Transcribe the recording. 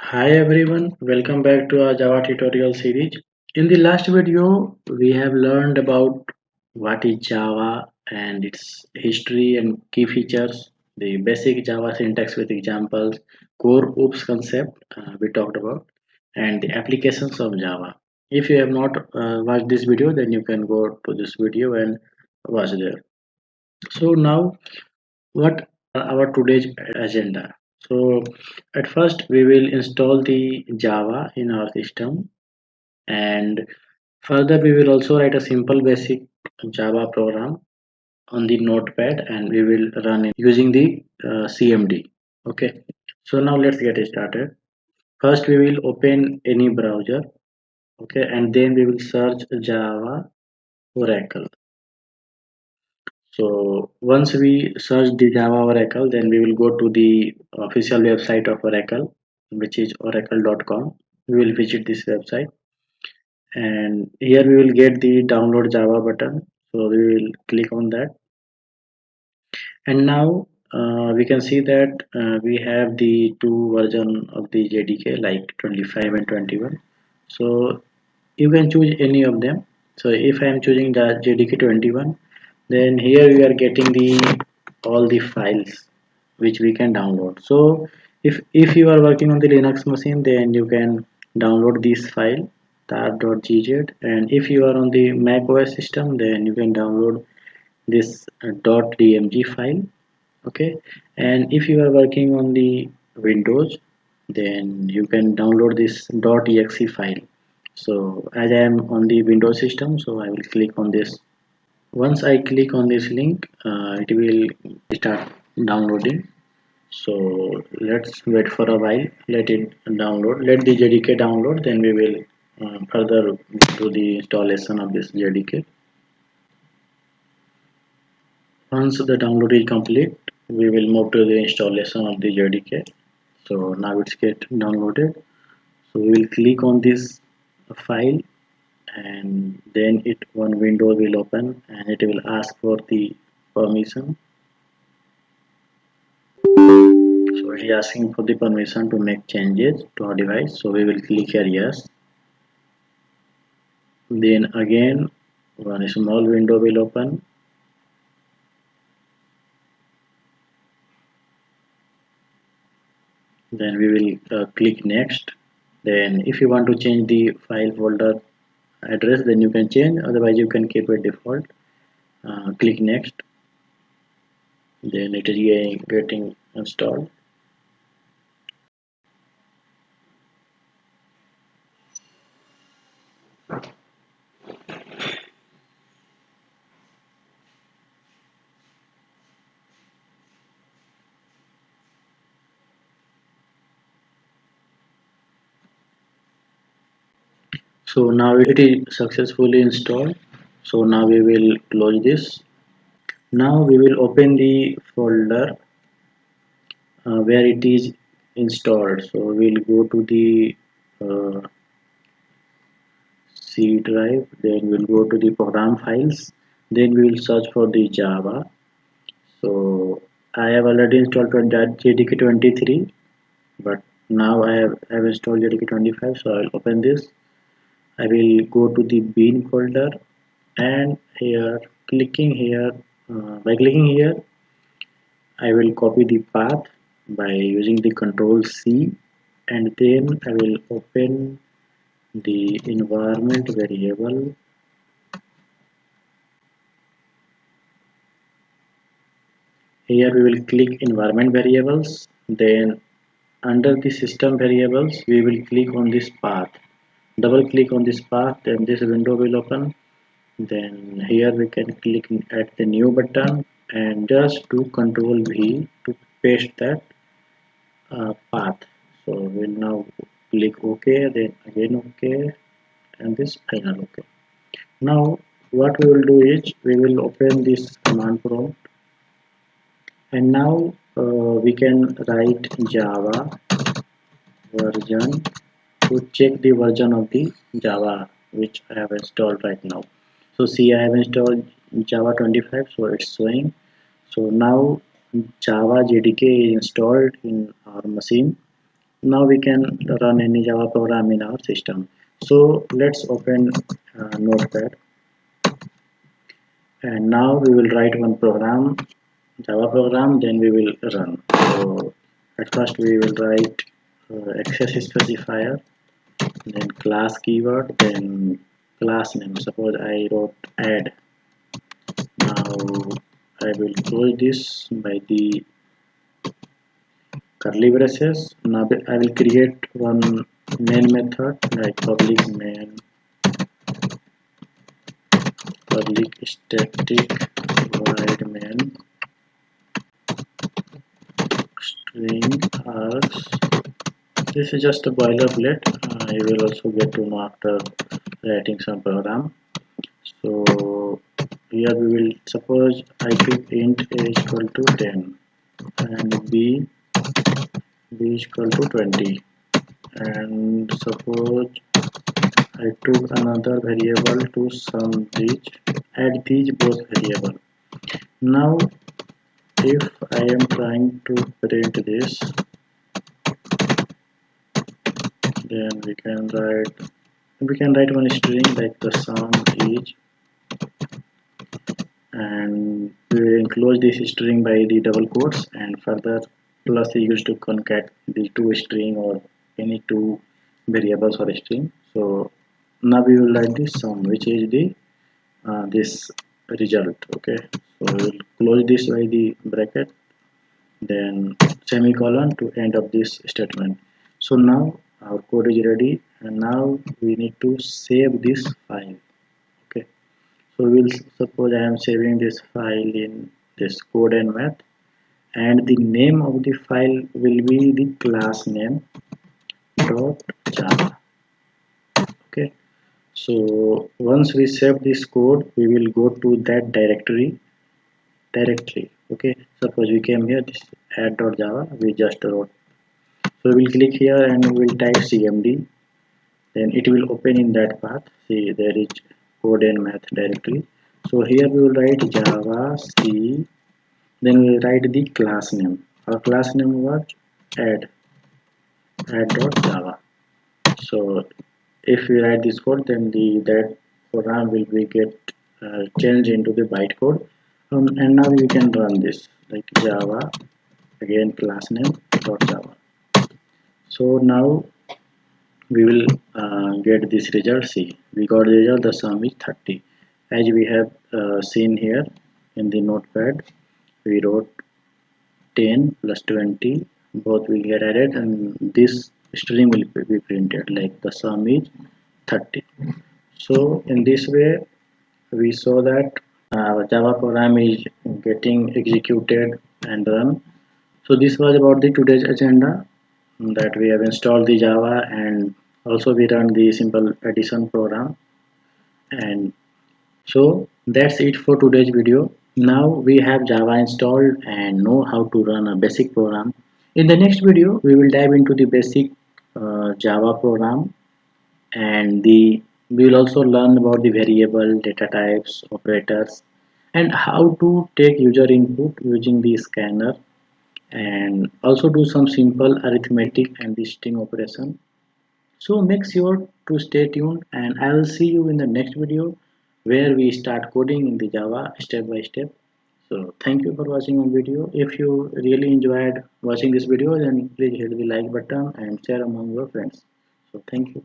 Hi everyone, welcome back to our Java tutorial series. In the last video, we have learned about what is Java and its history and key features, the basic Java syntax with examples, core OOPS concept we talked about, and the applications of Java. If you have not watched this video, then you can go to this video and watch there. So now what our today's agenda. So at first we will install the Java in our system, and further we will also write a simple basic Java program on the notepad, and we will run it using the CMD. Okay, so now let's get started. First we will open any browser. Okay, and then we will search Java Oracle. So once we search the Java Oracle, then we will go to the official website of Oracle, which is oracle.com. We will visit this website, and here we will get the download Java button. So we will click on that, and now we can see that we have the two version of the JDK, like 25 and 21. So you can choose any of them. So if I am choosing the JDK 21, then here we are getting the all the files which we can download. So if you are working on the Linux machine, then you can download this file tar.gz, and if you are on the Mac OS system, then you can download this .dmg file. Okay, and if you are working on the Windows, then you can download this .exe file. So as I am on the Windows system, so I will click on this. Once I click on this link, it will start downloading. So let's wait for a while, let it download, let the JDK download, then we will further do the installation of this JDK. Once the download is complete, we will move to the installation of the JDK. So now it's get downloaded. So we will click on this file, and then it one window will open, and it will ask for the permission. So it is asking for the permission to make changes to our device. So we will click here yes. Then again one small window will open. Then we will click next. Then if you want to change the file folder address, then you can change, otherwise you can keep it default. Click next. Then it is getting installed. So now it is successfully installed. So now we will close this. Now we will open the folder where it is installed. So we'll go to the uh, C drive, then we'll go to the program files, then we will search for the Java. So I have already installed JDK 23, but now I have installed JDK 25. So I'll open this. I will go to the bin folder, and here by clicking here, I will copy the path by using the Control C, and then I will open the environment variable. Here we will click environment variables, then under the system variables we will click on this path, double click on this path, then this window will open. Then here we can click at the new button and just do Control V to paste that path. So we'll now click OK, then again OK, and this final OK. Now what we will do is we will open this command prompt, and now we can write Java version to check the version of the Java which I have installed right now. So see, I have installed Java 25, so it's showing. So now Java JDK is installed in our machine. now we can run any Java program in our system. So let's open Notepad, and now we will write one program, Java program, then we will run. So at first we will write access specifier, then class keyword, then class name. Suppose I wrote add. Now I will close this by the curly braces. Now I will create one main method like public static void main string args. This is just a boilerplate. You will also get to know after writing some program. So here we will suppose I took int a is equal to 10 and b is equal to 20, and suppose I took another variable to sum these, add these both variable. Now if I am trying to print this, then we can write one string like the sum is, and we will enclose this string by the double quotes, and further plus is used to concat the two string or any two variables or string. So now we will write the sum, which is the this result. Okay, so we will close this by the bracket, then semicolon to end of this statement. So now our code is ready, and now we need to save this file. Okay, so we'll suppose I am saving this file in this code and math, and the name of the file will be the class name dot java. Okay, so once we save this code, we will go to that directory directly. Okay, suppose we came here, this add.java we just wrote. So we'll click here and we'll type cmd, then it will open in that path. See, there is code and math directory. So here we will write java c, then we will write the class name. Our class name was add.java. So if we write this code, then that program will be get changed into the bytecode, and now you can run this like java, again class name dot java. So now we will get this result. See, we got the result, the sum is 30, as we have seen here in the notepad. We wrote 10 plus 20, both will get added, and this string will be printed like the sum is 30. So in this way we saw that our java program is getting executed and run. So this was about the today's agenda, that we have installed the java, and also we run the simple addition program. And so that's it for today's video. Now we have Java installed and know how to run a basic program. In the next video, we will dive into the basic Java program, and we will also learn about the variable, data types, operators, and how to take user input using the scanner, and also do some simple arithmetic and the string operation. So make sure to stay tuned, and I will see you in the next video where we start coding in the Java step by step. So thank you for watching our video. If you really enjoyed watching this video, then please hit the like button and share among your friends. So thank you.